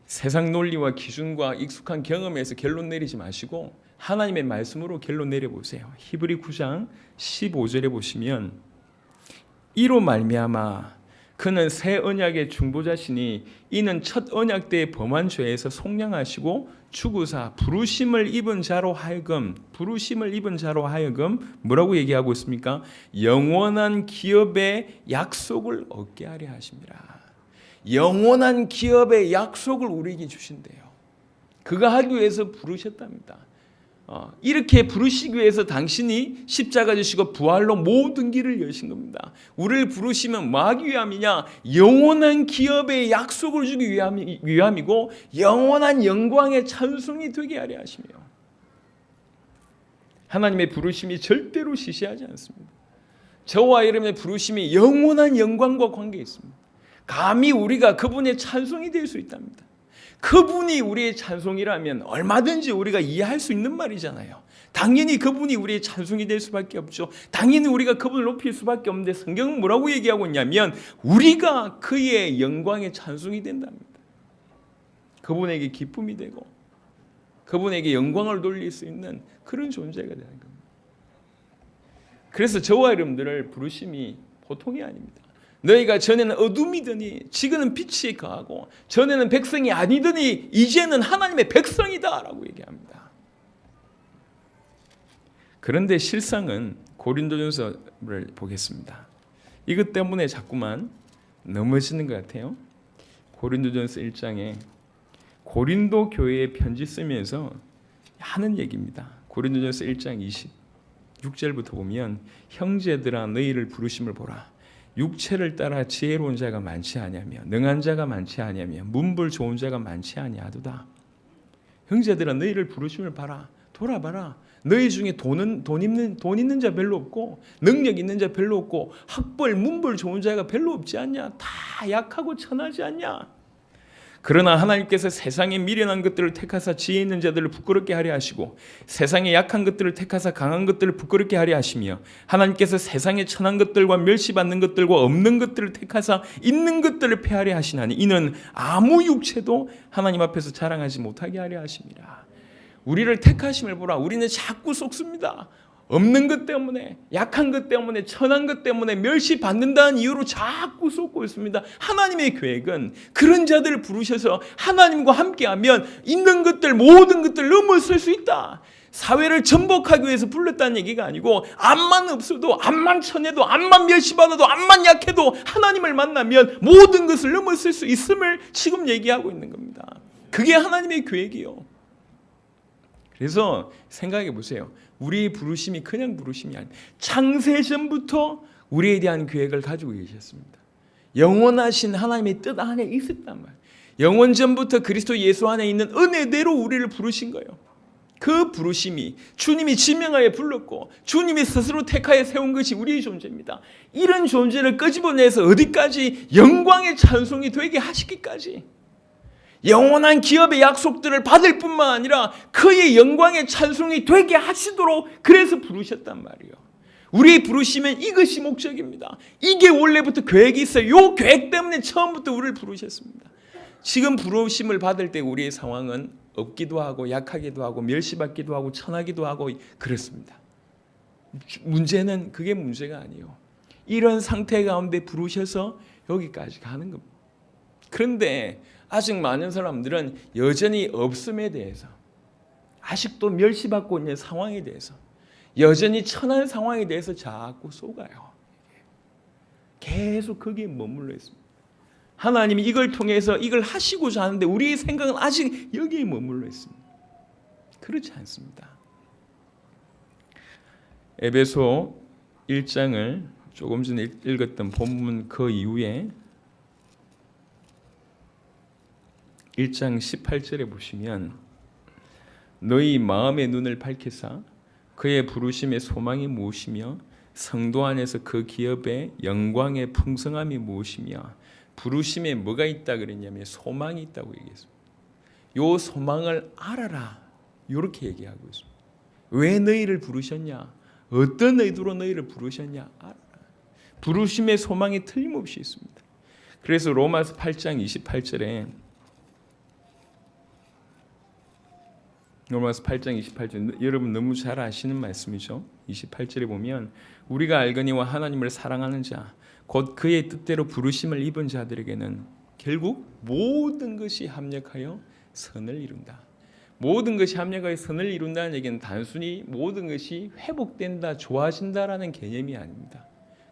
Speaker 1: 세상 논리와 기준과 익숙한 경험에서 결론 내리지 마시고 하나님의 말씀으로 결론 내려보세요. 히브리 9장 15절에 보시면 이로 말미암아 그는 새 언약의 중보자시니 이는 첫 언약 때의 범한 죄에서 속량하시고 죽으사 부르심을 입은 자로 하여금 뭐라고 얘기하고 있습니까? 영원한 기업의 약속을 얻게 하려 하십니다. 영원한 기업의 약속을 우리에게 주신대요. 그거 하기 위해서 부르셨답니다. 이렇게 부르시기 위해서 당신이 십자가 지시고 부활로 모든 길을 여신 겁니다. 우리를 부르시면 뭐 하기 위함이냐? 영원한 기업의 약속을 주기 위함이고 영원한 영광의 찬송이 되게 하려 하시며 하나님의 부르심이 절대로 시시하지 않습니다. 저와 여러분의 부르심이 영원한 영광과 관계에 있습니다. 감히 우리가 그분의 찬송이 될 수 있답니다. 그분이 우리의 찬송이라면 얼마든지 우리가 이해할 수 있는 말이잖아요. 당연히 그분이 우리의 찬송이 될 수밖에 없죠. 당연히 우리가 그분을 높일 수밖에 없는데 성경은 뭐라고 얘기하고 있냐면 우리가 그의 영광의 찬송이 된답니다. 그분에게 기쁨이 되고 그분에게 영광을 돌릴 수 있는 그런 존재가 되는 겁니다. 그래서 저와 여러분들을 부르심이 보통이 아닙니다. 너희가 전에는 어둠이더니 지금은 빛이 거하고 전에는 백성이 아니더니 이제는 하나님의 백성이다 라고 얘기합니다. 그런데 실상은 고린도전서를 보겠습니다. 이것 때문에 자꾸만 넘어지는 것 같아요. 고린도전서 1장에 고린도 교회에 편지 쓰면서 하는 얘기입니다. 고린도전서 1장 26절부터 보면 형제들아 너희를 부르심을 보라. 육체를 따라 지혜로운 자가 많지 아니하며 능한 자가 많지 아니하며 문불 좋은 자가 많지 아니하도다. 형제들아 너희를 부르심을 봐라. 돌아봐라. 너희 중에 돈 있는 자 별로 없고 능력 있는 자 별로 없고 학벌 문불 좋은 자가 별로 없지 않냐. 다 약하고 천하지 않냐. 그러나 하나님께서 세상에 미련한 것들을 택하사 지혜 있는 자들을 부끄럽게 하려 하시고 세상에 약한 것들을 택하사 강한 것들을 부끄럽게 하려 하시며 하나님께서 세상에 천한 것들과 멸시받는 것들과 없는 것들을 택하사 있는 것들을 폐하려 하시나니 이는 아무 육체도 하나님 앞에서 자랑하지 못하게 하려 하심이라. 우리를 택하심을 보라. 우리는 자꾸 속습니다. 없는 것 때문에 약한 것 때문에 천한 것 때문에 멸시받는다는 이유로 자꾸 쏟고 있습니다. 하나님의 계획은 그런 자들을 부르셔서 하나님과 함께하면 있는 것들 모든 것들 넘어설 수 있다. 사회를 전복하기 위해서 불렀다는 얘기가 아니고 암만 없어도 암만 천해도 암만 멸시받아도 암만 약해도 하나님을 만나면 모든 것을 넘어설 수 있음을 지금 얘기하고 있는 겁니다. 그게 하나님의 계획이요. 그래서 생각해 보세요. 우리의 부르심이 그냥 부르심이 아니에요. 창세전부터 우리에 대한 계획을 가지고 계셨습니다. 영원하신 하나님의 뜻 안에 있었단 말이에요. 영원전부터 그리스도 예수 안에 있는 은혜대로 우리를 부르신 거예요. 그 부르심이 주님이 지명하여 불렀고 주님이 스스로 택하여 세운 것이 우리의 존재입니다. 이런 존재를 끄집어내서 어디까지? 영광의 찬송이 되게 하시기까지. 영원한 기업의 약속들을 받을 뿐만 아니라 그의 영광의 찬송이 되게 하시도록 그래서 부르셨단 말이에요. 우리의 부르시면 이것이 목적입니다. 이게 원래부터 계획이 있어요. 이 계획 때문에 처음부터 우리를 부르셨습니다. 지금 부르심을 받을 때 우리의 상황은 없기도 하고 약하기도 하고 멸시받기도 하고 천하기도 하고 그렇습니다. 문제는 그게 문제가 아니에요. 이런 상태 가운데 부르셔서 여기까지 가는 겁니다. 그런데 아직 많은 사람들은 여전히 없음에 대해서, 아직도 멸시받고 있는 상황에 대해서, 여전히 천한 상황에 대해서 자꾸 속아요. 계속 거기에 머물러 있습니다. 하나님이 이걸 통해서 이걸 하시고자 하는데 우리의 생각은 아직 여기에 머물러 있습니다. 그렇지 않습니다. 에베소 1장을 조금 전에 읽었던 본문 그 이후에 1장 18절에 보시면 너희 마음의 눈을 밝히사 그의 부르심의 소망이 무엇이며 성도 안에서 그 기업의 영광의 풍성함이 무엇이며 부르심에 뭐가 있다 그랬냐면 소망이 있다고 얘기했습니다. 요 소망을 알아라 이렇게 얘기하고 있습니다. 왜 너희를 부르셨냐? 어떤 의도로 너희를 부르셨냐? 알아라. 부르심의 소망이 틀림없이 있습니다. 그래서 로마서 8장 28절에 로마서 8장 28절 여러분 너무 잘 아시는 말씀이죠. 28절에 보면 우리가 알거니와 하나님을 사랑하는 자 곧 그의 뜻대로 부르심을 입은 자들에게는 결국 모든 것이 합력하여 선을 이룬다. 모든 것이 합력하여 선을 이룬다는 얘기는 단순히 모든 것이 회복된다, 좋아진다라는 개념이 아닙니다.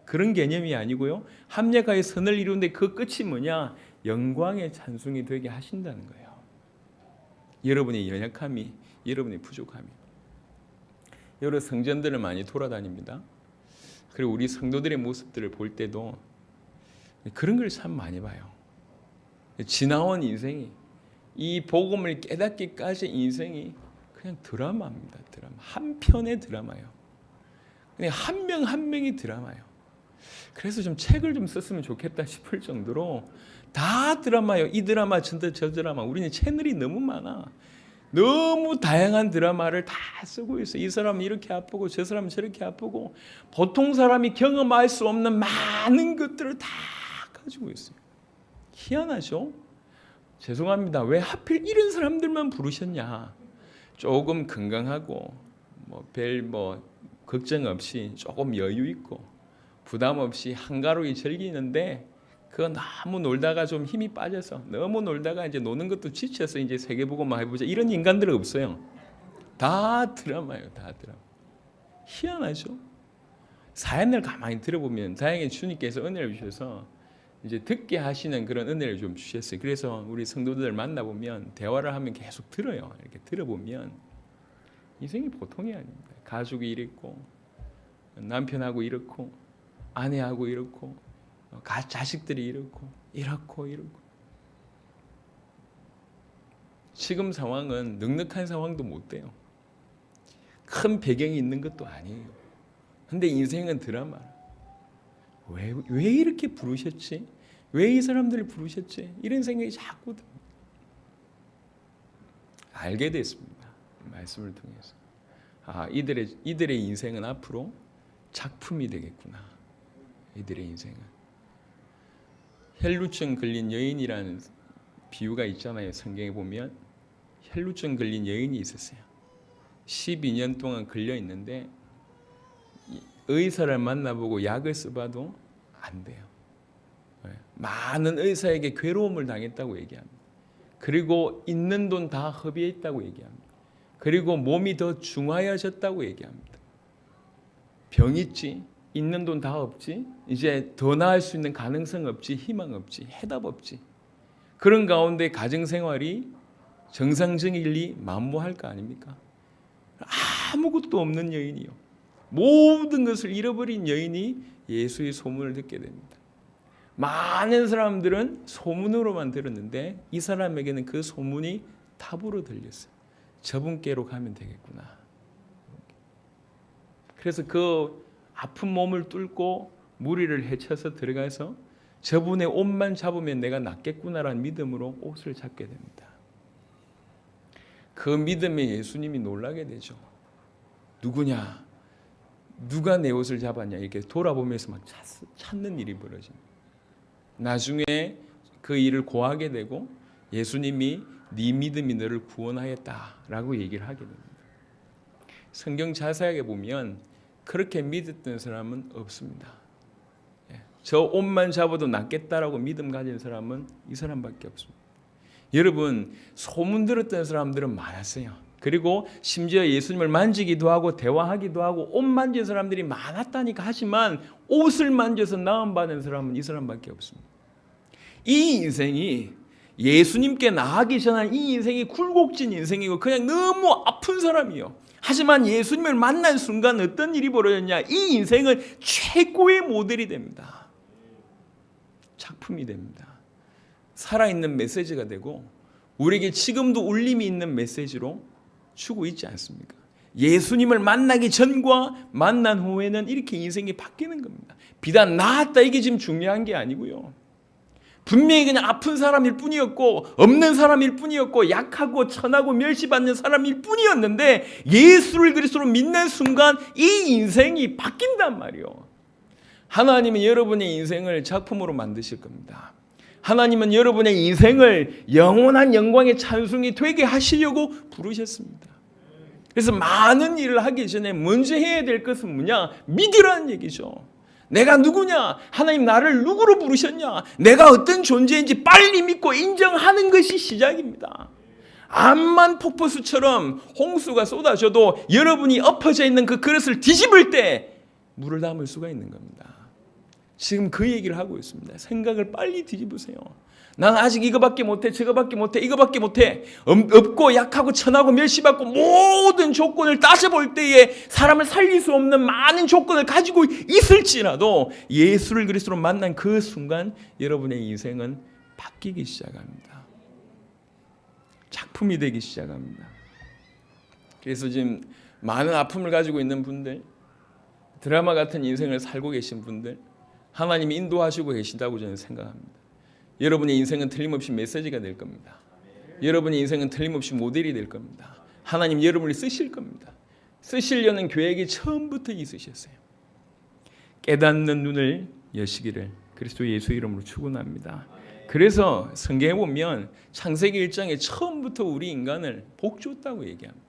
Speaker 1: 그런 개념이 아니고요. 합력하여 선을 이루는데 그 끝이 뭐냐? 영광의 찬송이 되게 하신다는 거예요. 여러분의 연약함이, 여러분의 부족함이. 여러 성전들을 많이 돌아다닙니다. 그리고 우리 성도들의 모습들을 볼 때도 그런 걸 참 많이 봐요. 지나온 인생이, 이 복음을 깨닫기까지 인생이 그냥 드라마입니다. 드라마. 한 편의 드라마예요. 그냥 한 명 한 명이 드라마예요. 그래서 좀 책을 좀 썼으면 좋겠다 싶을 정도로 다 드라마예요. 이 드라마, 저 드라마. 우리는 채널이 너무 많아. 너무 다양한 드라마를 다 쓰고 있어요. 이 사람은 이렇게 아프고 저 사람은 저렇게 아프고 보통 사람이 경험할 수 없는 많은 것들을 다 가지고 있어요. 희한하죠? 죄송합니다. 왜 하필 이런 사람들만 부르셨냐? 조금 건강하고 별 걱정 없이 조금 여유 있고 부담 없이 한가롭게 즐기는데 그거 너무 놀다가 좀 힘이 빠져서 너무 놀다가 이제 노는 것도 지쳐서 이제 세계보고만 해보자 이런 인간들은 없어요. 다 드라마예요. 다 드라마. 희한하죠? 사연을 가만히 들어보면 다행히 주님께서 은혜를 주셔서 이제 듣게 하시는 그런 은혜를 좀 주셨어요. 그래서 우리 성도들 만나보면 대화를 하면 계속 들어요. 이렇게 들어보면 인생이 보통이 아닙니다. 가족이 이랬고 남편하고 이렇고 아내하고 이렇고 자식들이 이렇고 지금 상황은 넉넉한 상황도 못 돼요. 큰 배경이 있는 것도 아니에요. 근데 인생은 드라마. 왜 이렇게 부르셨지? 왜 이 사람들을 부르셨지? 이런 생각이 자꾸 듭니다. 알게 됐습니다. 말씀을 통해서. 이들의 인생은 앞으로 작품이 되겠구나. 이들의 인생은. 혈루증 걸린 여인이라는 비유가 있잖아요. 성경에 보면 혈루증 걸린 여인이 있었어요. 12년 동안 걸려 있는데 의사를 만나보고 약을 써봐도 안 돼요. 많은 의사에게 괴로움을 당했다고 얘기합니다. 그리고 있는 돈 다 허비했다고 얘기합니다. 그리고 몸이 더 중하여졌다고 얘기합니다. 병 있지, 있는 돈 다 없지, 이제 더 나을 수 있는 가능성 없지, 희망 없지, 해답 없지. 그런 가운데 가정생활이 정상적일 리 만무할 거 아닙니까? 아무것도 없는 여인이요, 모든 것을 잃어버린 여인이 예수의 소문을 듣게 됩니다. 많은 사람들은 소문으로만 들었는데 이 사람에게는 그 소문이 탑으로 들렸어요. 저분께로 가면 되겠구나. 그래서 그 아픈 몸을 뚫고 무리를 헤쳐서 들어가서 저분의 옷만 잡으면 내가 낫겠구나라는 믿음으로 옷을 잡게 됩니다. 그 믿음에 예수님이 놀라게 되죠. 누구냐? 누가 내 옷을 잡았냐? 이렇게 돌아보면서 막 찾는 일이 벌어집니다. 나중에 그 일을 고하게 되고 예수님이 네 믿음이 너를 구원하였다라고 얘기를 하게 됩니다. 성경 자세하게 보면 그렇게 믿었던 사람은 없습니다. 저 옷만 잡아도 낫겠다라고 믿음 가진 사람은 이 사람밖에 없습니다. 여러분, 소문 들었던 사람들은 많았어요. 그리고 심지어 예수님을 만지기도 하고 대화하기도 하고 옷 만진 사람들이 많았다니까. 하지만 옷을 만져서 나음 받은 사람은 이 사람밖에 없습니다. 이 인생이 예수님께 나가기 전에 이 인생이 굴곡진 인생이고 그냥 너무 아픈 사람이요. 하지만 예수님을 만난 순간 어떤 일이 벌어졌냐? 이 인생은 최고의 모델이 됩니다. 작품이 됩니다. 살아있는 메시지가 되고 우리에게 지금도 울림이 있는 메시지로 주고 있지 않습니까? 예수님을 만나기 전과 만난 후에는 이렇게 인생이 바뀌는 겁니다. 비단 나았다 이게 지금 중요한 게 아니고요. 분명히 그냥 아픈 사람일 뿐이었고 없는 사람일 뿐이었고 약하고 천하고 멸시받는 사람일 뿐이었는데 예수를 그리스도로 믿는 순간 이 인생이 바뀐단 말이에요. 하나님은 여러분의 인생을 작품으로 만드실 겁니다. 하나님은 여러분의 인생을 영원한 영광의 찬송이 되게 하시려고 부르셨습니다. 그래서 많은 일을 하기 전에 먼저 해야 될 것은 뭐냐? 믿으라는 얘기죠. 내가 누구냐? 하나님 나를 누구로 부르셨냐? 내가 어떤 존재인지 빨리 믿고 인정하는 것이 시작입니다. 암만 폭포수처럼 홍수가 쏟아져도 여러분이 엎어져 있는 그 그릇을 뒤집을 때 물을 담을 수가 있는 겁니다. 지금 그 얘기를 하고 있습니다. 생각을 빨리 뒤집으세요. 난 아직 이거밖에 못해, 저거밖에 못해, 이거밖에 못해. 없고 약하고 천하고 멸시받고 모든 조건을 따져볼 때에 사람을 살릴 수 없는 많은 조건을 가지고 있을지라도 예수를 그리스도로 만난 그 순간 여러분의 인생은 바뀌기 시작합니다. 작품이 되기 시작합니다. 그래서 지금 많은 아픔을 가지고 있는 분들, 드라마 같은 인생을 살고 계신 분들, 하나님이 인도하시고 계신다고 저는 생각합니다. 여러분의 인생은 틀림없이 메시지가 될 겁니다. 여러분의 인생은 틀림없이 모델이 될 겁니다. 하나님 여러분을 쓰실 겁니다. 쓰시려는 계획이 처음부터 있으셨어요. 깨닫는 눈을 여시기를 그리스도 예수 이름으로 축원합니다. 그래서 성경에 보면 창세기 1장에 처음부터 우리 인간을 복 줬다고 얘기합니다.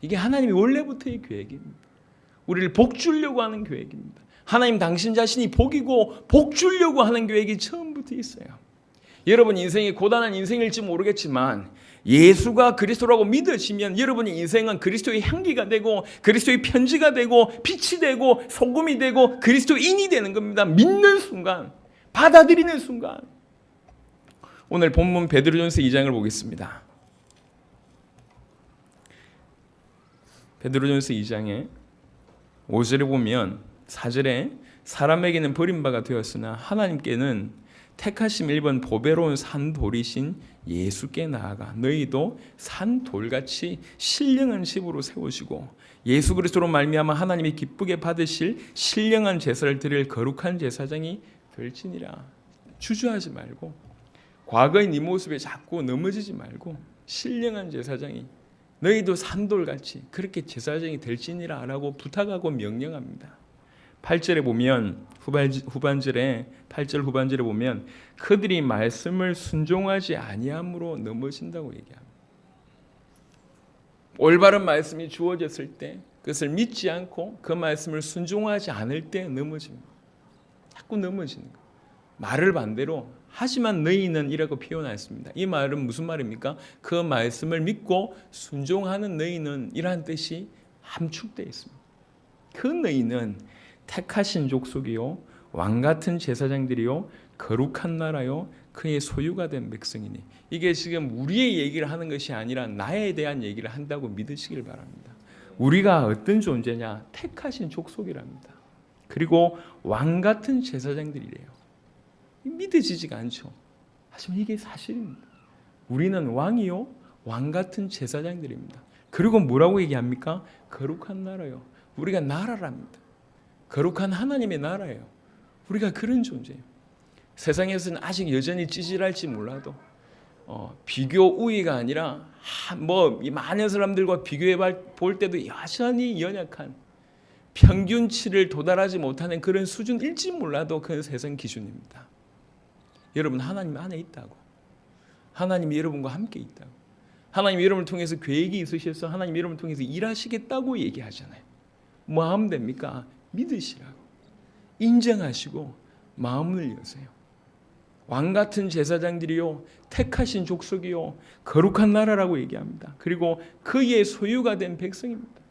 Speaker 1: 이게 하나님이 원래부터의 계획입니다. 우리를 복 주려고 하는 계획입니다. 하나님 당신 자신이 복이고 복 주려고 하는 계획이 처음부터 있어요. 여러분 인생이 고단한 인생일지 모르겠지만 예수가 그리스도라고 믿으시면 여러분의 인생은 그리스도의 향기가 되고 그리스도의 편지가 되고 빛이 되고 소금이 되고 그리스도인이 되는 겁니다. 믿는 순간, 받아들이는 순간. 오늘 본문 베드로전서 2장을 보겠습니다. 베드로전서 2장에 5절에 보면 4절에 사람에게는 버림바가 되었으나 하나님께는 택하심 1번 보배로운 산돌이신 예수께 나아가 너희도 산돌같이 신령한 집으로 세우시고 예수 그리스도로 말미암아 하나님이 기쁘게 받으실 신령한 제사를 드릴 거룩한 제사장이 될지니라. 주저하지 말고 과거의 네 모습에 자꾸 넘어지지 말고 신령한 제사장이 너희도 산돌같이 그렇게 제사장이 될지니라 라고 부탁하고 명령합니다. 8절에 보면 후반절에 8절 후반절에 보면 그들이 말씀을 순종하지 아니함으로 넘어진다고 얘기합니다. 올바른 말씀이 주어졌을 때 그것을 믿지 않고 그 말씀을 순종하지 않을 때 넘어집니다. 자꾸 넘어지는 거예요. 말을 반대로 하지만 너희는 이라고 표현했습니다. 이 말은 무슨 말입니까? 그 말씀을 믿고 순종하는 너희는 이라는 뜻이 함축되어 있습니다. 그 너희는 택하신 족속이요 왕같은 제사장들이요 거룩한 나라요 그의 소유가 된 백성이니. 이게 지금 우리의 얘기를 하는 것이 아니라 나에 대한 얘기를 한다고 믿으시길 바랍니다. 우리가 어떤 존재냐? 택하신 족속이랍니다. 그리고 왕같은 제사장들이래요. 믿어지지가 않죠. 하지만 이게 사실입니다. 우리는 왕이요 왕같은 제사장들입니다. 그리고 뭐라고 얘기합니까? 거룩한 나라요. 우리가 나라랍니다. 거룩한 하나님의 나라예요. 우리가 그런 존재예요. 세상에서는 아직 여전히 찌질할지 몰라도 비교 우위가 아니라 뭐 많은 사람들과 비교해 볼 때도 여전히 연약한 평균치를 도달하지 못하는 그런 수준일지 몰라도 그건 세상 기준입니다. 여러분 하나님 안에 있다고. 하나님이 여러분과 함께 있다고. 하나님이 여러분을 통해서 계획이 있으셔서 하나님이 여러분을 통해서 일하시겠다고 얘기하잖아요. 뭐 하면 됩니까? 믿으시라고. 인정하시고 마음을 여세요. 왕같은 제사장들이요 택하신 족속이요 거룩한 나라라고 얘기합니다. 그리고 그의 소유가 된 백성입니다.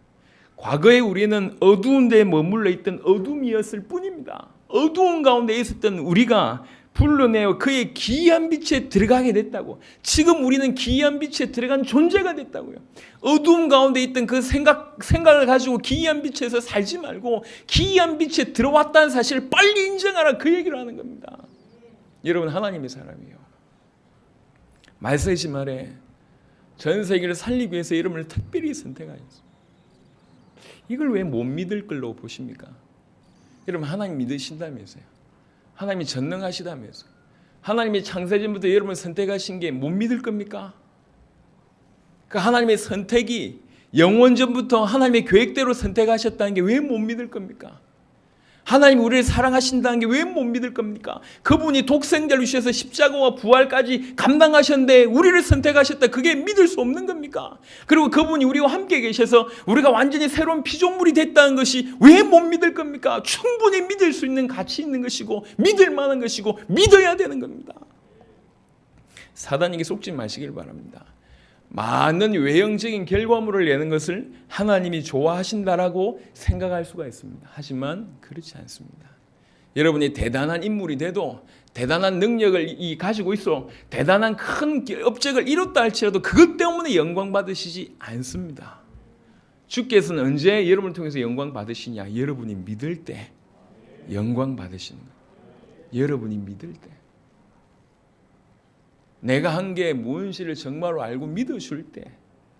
Speaker 1: 과거에 우리는 어두운 데에 머물러 있던 어둠이었을 뿐입니다. 어두운 가운데 있었던 우리가 불러내어 그의 기이한 빛에 들어가게 됐다고. 지금 우리는 기이한 빛에 들어간 존재가 됐다고요. 어두운 가운데 있던 그 생각을 가지고 기이한 빛에서 살지 말고 기이한 빛에 들어왔다는 사실을 빨리 인정하라, 그 얘기를 하는 겁니다. 여러분 하나님의 사람이에요. 말세지 말에 전 세계를 살리기 위해서 여러분을 특별히 선택하셨어요. 이걸 왜 못 믿을 걸로 보십니까? 여러분 하나님 믿으신다면서요. 하나님이 전능하시다면서요. 하나님이 창세전부터 여러분을 선택하신 게 못 믿을 겁니까? 그 하나님의 선택이 영원전부터 하나님의 계획대로 선택하셨다는 게 왜 못 믿을 겁니까? 하나님이 우리를 사랑하신다는 게 왜 못 믿을 겁니까? 그분이 독생자를 주셔서 십자가와 부활까지 감당하셨는데 우리를 선택하셨다. 그게 믿을 수 없는 겁니까? 그리고 그분이 우리와 함께 계셔서 우리가 완전히 새로운 피조물이 됐다는 것이 왜 못 믿을 겁니까? 충분히 믿을 수 있는 가치 있는 것이고 믿을 만한 것이고 믿어야 되는 겁니다. 사단에게 속지 마시길 바랍니다. 많은 외형적인 결과물을 내는 것을 하나님이 좋아하신다라고 생각할 수가 있습니다. 하지만 그렇지 않습니다. 여러분이 대단한 인물이 돼도 대단한 능력을 가지고 있어 대단한 큰 업적을 이뤘다 할지라도 그것 때문에 영광 받으시지 않습니다. 주께서는 언제 여러분을 통해서 영광 받으시냐? 여러분이 믿을 때 영광 받으시는 거예요. 여러분이 믿을 때. 내가 한 게 무엇인지를 정말로 알고 믿어줄 때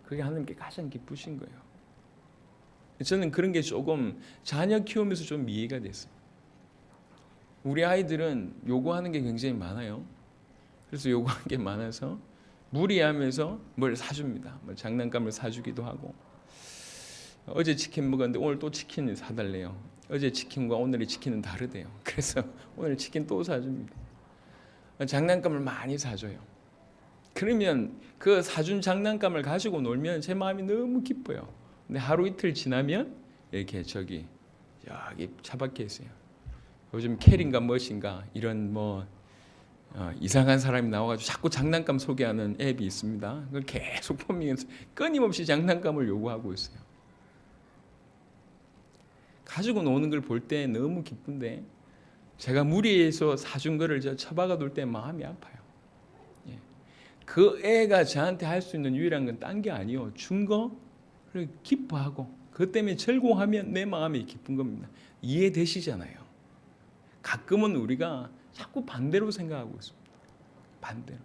Speaker 1: 그게 하나님께 가장 기쁘신 거예요. 저는 그런 게 조금 자녀 키우면서 좀 이해가 됐어요. 우리 아이들은 요구하는 게 굉장히 많아요. 그래서 요구하는 게 많아서 무리하면서 뭘 사줍니다. 뭐 장난감을 사주기도 하고. 어제 치킨 먹었는데 오늘 또 치킨을 사달래요. 어제 치킨과 오늘의 치킨은 다르대요. 그래서 오늘 치킨 또 사줍니다. 장난감을 많이 사줘요. 그러면 그 사준 장난감을 가지고 놀면 제 마음이 너무 기뻐요. 근데 하루 이틀 지나면 이렇게 여기 차 밖에 있어요. 요즘 캐린가 무엇인가 이런 이상한 사람이 나와가지고 자꾸 장난감 소개하는 앱이 있습니다. 그걸 계속 보면서 끊임없이 장난감을 요구하고 있어요. 가지고 노는 걸 볼 때 너무 기쁜데 제가 무리해서 사준 거를 처박아 둘 때 마음이 아파요. 예. 그 애가 저한테 할 수 있는 유일한 건 딴 게 아니에요. 준 거 기뻐하고 그것 때문에 절공하면 내 마음이 기쁜 겁니다. 이해되시잖아요. 가끔은 우리가 자꾸 반대로 생각하고 있습니다. 반대로.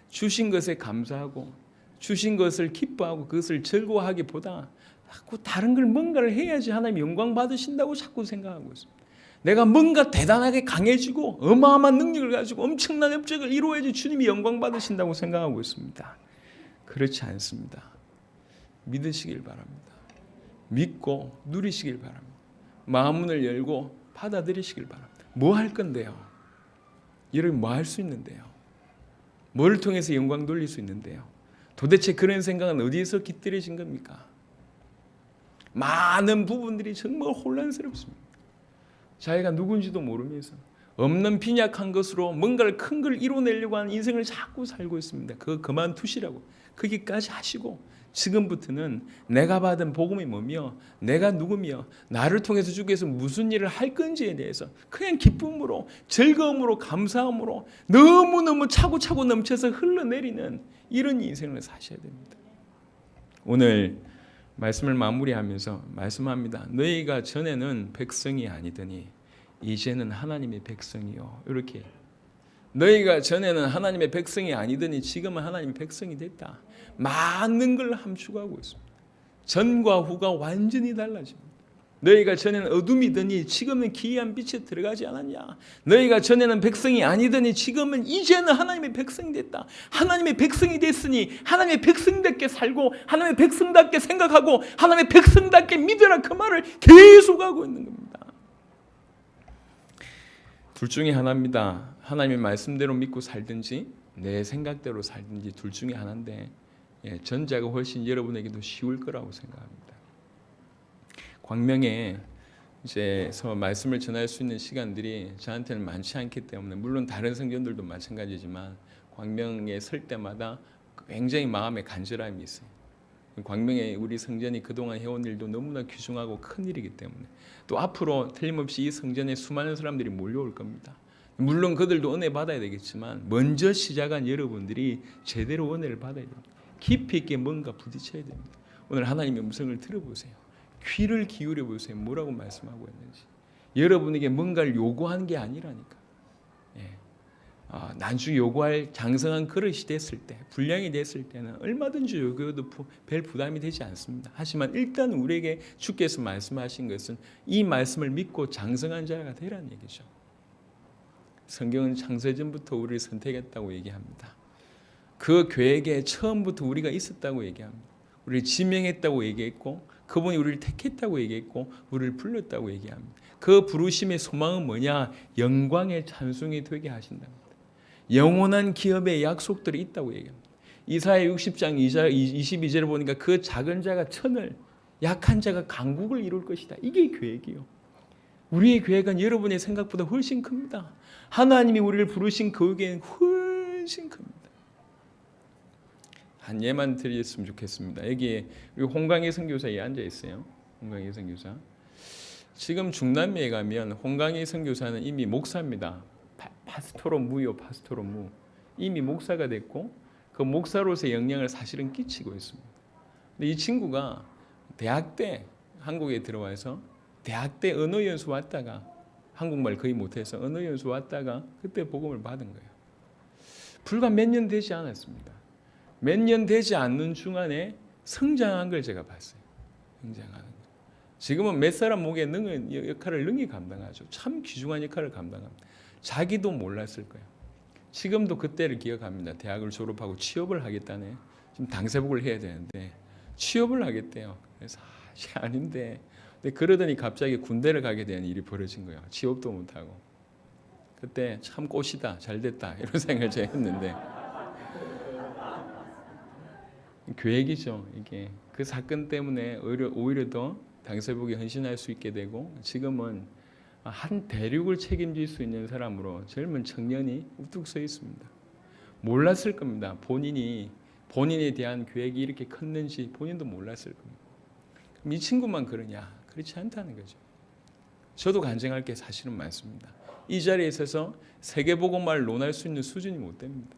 Speaker 1: 주신 것에 감사하고 주신 것을 기뻐하고 그것을 즐거워하기보다 자꾸 다른 걸 뭔가를 해야지 하나님 영광 받으신다고 자꾸 생각하고 있습니다. 내가 뭔가 대단하게 강해지고 어마어마한 능력을 가지고 엄청난 업적을 이루어야지 주님이 영광 받으신다고 생각하고 있습니다. 그렇지 않습니다. 믿으시길 바랍니다. 믿고 누리시길 바랍니다. 마음문을 열고 받아들이시길 바랍니다. 뭐 할 건데요? 여러분 뭐 할 수 있는데요? 뭐를 통해서 영광 돌릴 수 있는데요? 도대체 그런 생각은 어디에서 깃들여진 겁니까? 많은 부분들이 정말 혼란스럽습니다. 자기가 누군지도 모르면서 없는 빈약한 것으로 뭔가를 큰 걸 이뤄내려고 하는 인생을 자꾸 살고 있습니다. 그거 그만두시라고. 거기까지 하시고 지금부터는 내가 받은 복음이 뭐며 내가 누구며 나를 통해서 주께서 무슨 일을 할 건지에 대해서 그냥 기쁨으로 즐거움으로 감사함으로 너무너무 차고차고 넘쳐서 흘러내리는 이런 인생을 사셔야 됩니다. 오늘 말씀을 마무리하면서 말씀합니다. 너희가 전에는 백성이 아니더니 이제는 하나님의 백성이요. 이렇게 너희가 전에는 하나님의 백성이 아니더니 지금은 하나님의 백성이 됐다. 많은 걸 함축하고 있습니다. 전과 후가 완전히 달라집니다. 너희가 전에는 어둠이더니 지금은 기이한 빛에 들어가지 않았냐. 너희가 전에는 백성이 아니더니 지금은 이제는 하나님의 백성이 됐다. 하나님의 백성이 됐으니 하나님의 백성답게 살고 하나님의 백성답게 생각하고 하나님의 백성답게 믿으라. 그 말을 계속하고 있는 겁니다. 둘 중에 하나입니다. 하나님의 말씀대로 믿고 살든지 내 생각대로 살든지 둘 중에 하나인데 전자가 훨씬 여러분에게도 쉬울 거라고 생각합니다. 광명에 이제서 말씀을 전할 수 있는 시간들이 저한테는 많지 않기 때문에 물론 다른 성전들도 마찬가지지만 광명에 설 때마다 굉장히 마음에 간절함이 있어요. 광명에 우리 성전이 그동안 해온 일도 너무나 귀중하고 큰 일이기 때문에 또 앞으로 틀림없이 이 성전에 수많은 사람들이 몰려올 겁니다. 물론 그들도 은혜 받아야 되겠지만 먼저 시작한 여러분들이 제대로 은혜를 받아야 됩니다. 깊이 있게 뭔가 부딪혀야 됩니다. 오늘 하나님의 음성을 들어보세요. 귀를 기울여 보세요. 뭐라고 말씀하고 있는지. 여러분에게 뭔가를 요구한 게 아니라니까. 나중에 요구할 장성한 그릇이 됐을 때, 분량이 됐을 때는 얼마든지 요구해도 별 부담이 되지 않습니다. 하지만 일단 우리에게 주께서 말씀하신 것은 이 말씀을 믿고 장성한 자가 되라는 얘기죠. 성경은 창세전부터 우리를 선택했다고 얘기합니다. 그 계획에 처음부터 우리가 있었다고 얘기합니다. 우리를 지명했다고 얘기했고 그분이 우리를 택했다고 얘기했고 우리를 불렀다고 얘기합니다. 그 부르심의 소망은 뭐냐? 영광의 찬송이 되게 하신답니다. 영원한 기업의 약속들이 있다고 얘기합니다. 이사야 60장 22절을 보니까 그 작은 자가 천을 약한 자가 강국을 이룰 것이다. 이게 계획이요. 우리의 계획은 여러분의 생각보다 훨씬 큽니다. 하나님이 우리를 부르신 계획은 훨씬 큽니다. 한 예만 드렸으면 좋겠습니다. 여기에 우리 홍강희 선교사에 앉아 있어요. 홍강희 선교사. 지금 중남미에 가면 홍강희 선교사는 이미 목사입니다. 파스토로 무요, 파스토로 무. 이미 목사가 됐고 그 목사로서의 영향을 사실은 끼치고 있습니다. 근데 이 친구가 대학 때 한국에 들어와서 대학 때 언어 연수 왔다가 한국말 거의 못해서 언어 연수 왔다가 그때 복음을 받은 거예요. 불과 몇 년 되지 않았습니다. 몇 년 되지 않는 중간에 성장한 걸 제가 봤어요. 성장하는 거. 지금은 몇 사람 목에 역할을 능히 감당하죠. 참 귀중한 역할을 감당합니다. 자기도 몰랐을 거예요. 지금도 그때를 기억합니다. 대학을 졸업하고 취업을 하겠다네. 지금 당세복을 해야 되는데 취업을 하겠대요. 그래서 아닌데. 근데 그러더니 갑자기 군대를 가게 되는 일이 벌어진 거예요. 취업도 못하고. 그때 참 꽃이다. 잘됐다. 이런 생각을 제가 했는데 계획이죠. 이게 그 사건 때문에 오히려 더 당세복에 헌신할 수 있게 되고 지금은 한 대륙을 책임질 수 있는 사람으로 젊은 청년이 우뚝 서 있습니다. 몰랐을 겁니다. 본인에 대한 계획이 이렇게 컸는지 본인도 몰랐을 겁니다. 그럼 이 친구만 그러냐? 그렇지 않다는 거죠. 저도 간증할 게 사실은 많습니다. 이 자리에 있어서 세계복음화를 논할 수 있는 수준이 못 됩니다.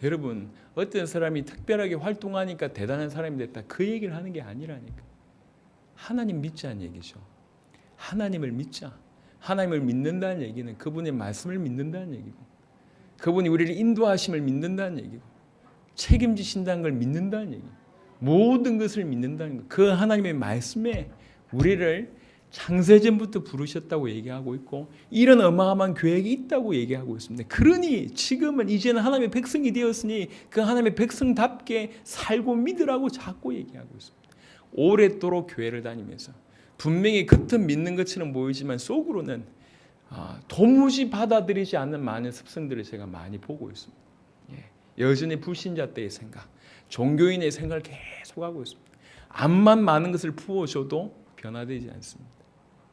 Speaker 1: 여러분, 어떤 사람이 특별하게 활동하니까 대단한 사람이 됐다. 그 얘기를 하는 게 아니라니까. 하나님 믿자는 얘기죠. 하나님을 믿자. 하나님을 믿는다는 얘기는 그분의 말씀을 믿는다는 얘기고 그분이 우리를 인도하심을 믿는다는 얘기고 책임지신다는 걸 믿는다는 얘기. 모든 것을 믿는다는 것. 그 하나님의 말씀에 우리를 창세전부터 부르셨다고 얘기하고 있고 이런 어마어마한 계획이 있다고 얘기하고 있습니다. 그러니 지금은 이제는 하나님의 백성이 되었으니 그 하나님의 백성답게 살고 믿으라고 자꾸 얘기하고 있습니다. 오랫도록 교회를 다니면서 분명히 겉은 믿는 것처럼 보이지만 속으로는 도무지 받아들이지 않는 많은 습성들을 제가 많이 보고 있습니다. 여전히 불신자 때의 생각, 종교인의 생각을 계속하고 있습니다. 암만 많은 것을 부어줘도 변화되지 않습니다.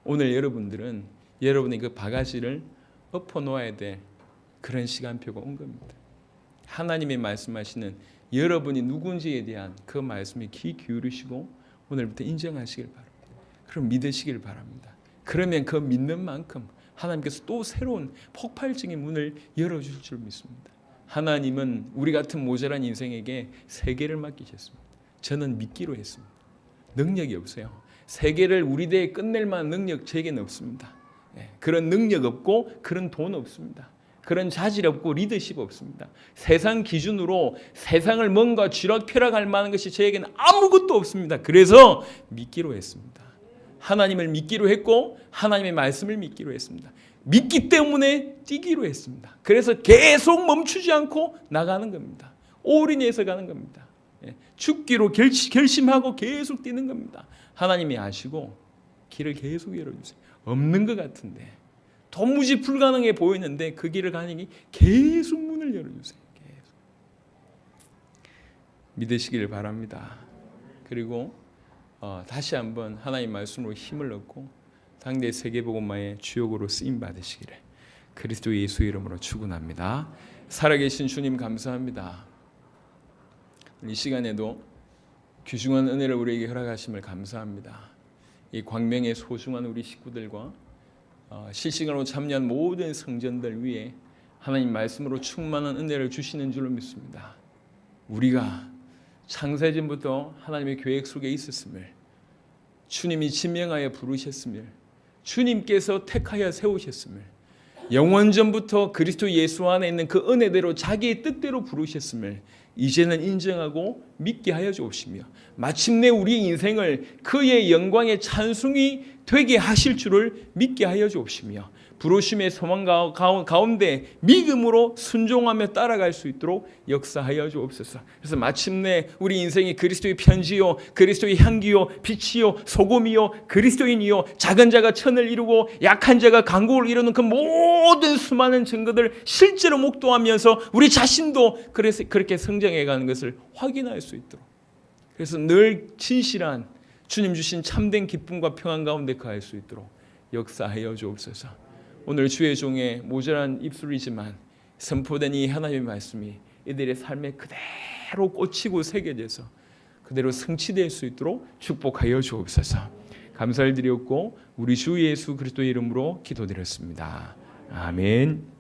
Speaker 1: 오늘 여러분들은 여러분의 그 바가지를 엎어놓아야 될 그런 시간표가 온 겁니다. 하나님이 말씀하시는 여러분이 누군지에 대한 그 말씀에 귀 기울이시고 오늘부터 인정하시길 바랍니다. 그럼 믿으시길 바랍니다. 그러면 그 믿는 만큼 하나님께서 또 새로운 폭발적인 문을 열어주실 줄 믿습니다. 하나님은 우리 같은 모자란 인생에게 세계를 맡기셨습니다. 저는 믿기로 했습니다. 능력이 없어요. 세계를 우리 대에 끝낼 만한 능력 제게는 없습니다. 그런 능력 없고 그런 돈 없습니다. 그런 자질 없고 리더십 없습니다. 세상 기준으로 세상을 뭔가 쥐락펴락할 만한 것이 저에게는 아무것도 없습니다. 그래서 믿기로 했습니다. 하나님을 믿기로 했고 하나님의 말씀을 믿기로 했습니다. 믿기 때문에 뛰기로 했습니다. 그래서 계속 멈추지 않고 나가는 겁니다. 올인해서 가는 겁니다. 죽기로 결심하고 계속 뛰는 겁니다. 하나님이 아시고 길을 계속 열어주세요. 없는 것 같은데 도무지 불가능해 보이는데 그 길을 가니 계속 문을 열어주세요. 계속. 믿으시길 바랍니다. 그리고 다시 한번 하나님 말씀으로 힘을 얻고 당대 세계복음화의 주역으로 쓰임 받으시기를 그리스도 예수 이름으로 축원합니다. 살아계신 주님 감사합니다. 이 시간에도 귀중한 은혜를 우리에게 허락하심을 감사합니다. 이 광명의 소중한 우리 식구들과 실시간으로 참여한 모든 성전들 위에 하나님 말씀으로 충만한 은혜를 주시는 줄로 믿습니다. 우리가 창세전부터 하나님의 계획 속에 있었음을 주님이 지명하여 부르셨음을 주님께서 택하여 세우셨음을 영원전부터 그리스도 예수 안에 있는 그 은혜대로 자기의 뜻대로 부르셨음을 이제는 인정하고 믿게 하여 주옵시며 마침내 우리 인생을 그의 영광의 찬송이 되게 하실 줄을 믿게 하여 주옵시며 부르심의 소망 가운데 믿음으로 순종하며 따라갈 수 있도록 역사하여 주옵소서. 그래서 마침내 우리 인생이 그리스도의 편지요 그리스도의 향기요 빛이요 소금이요 그리스도인이요 작은 자가 천을 이루고 약한 자가 강국을 이루는 그 모든 수많은 증거들 실제로 목도하면서 우리 자신도 그렇게 성장해가는 것을 확인할 수 있도록 그래서 늘 진실한 주님 주신 참된 기쁨과 평안 가운데 거할 수 있도록 역사하여 주옵소서. 오늘 주의 종의 모자란 입술이지만 선포된 이 하나님의 말씀이 이들의 삶에 그대로 꽂히고 새겨져서 그대로 성취될 수 있도록 축복하여 주옵소서. 감사를 드렸고 우리 주 예수 그리스도의 이름으로 기도드렸습니다. 아멘.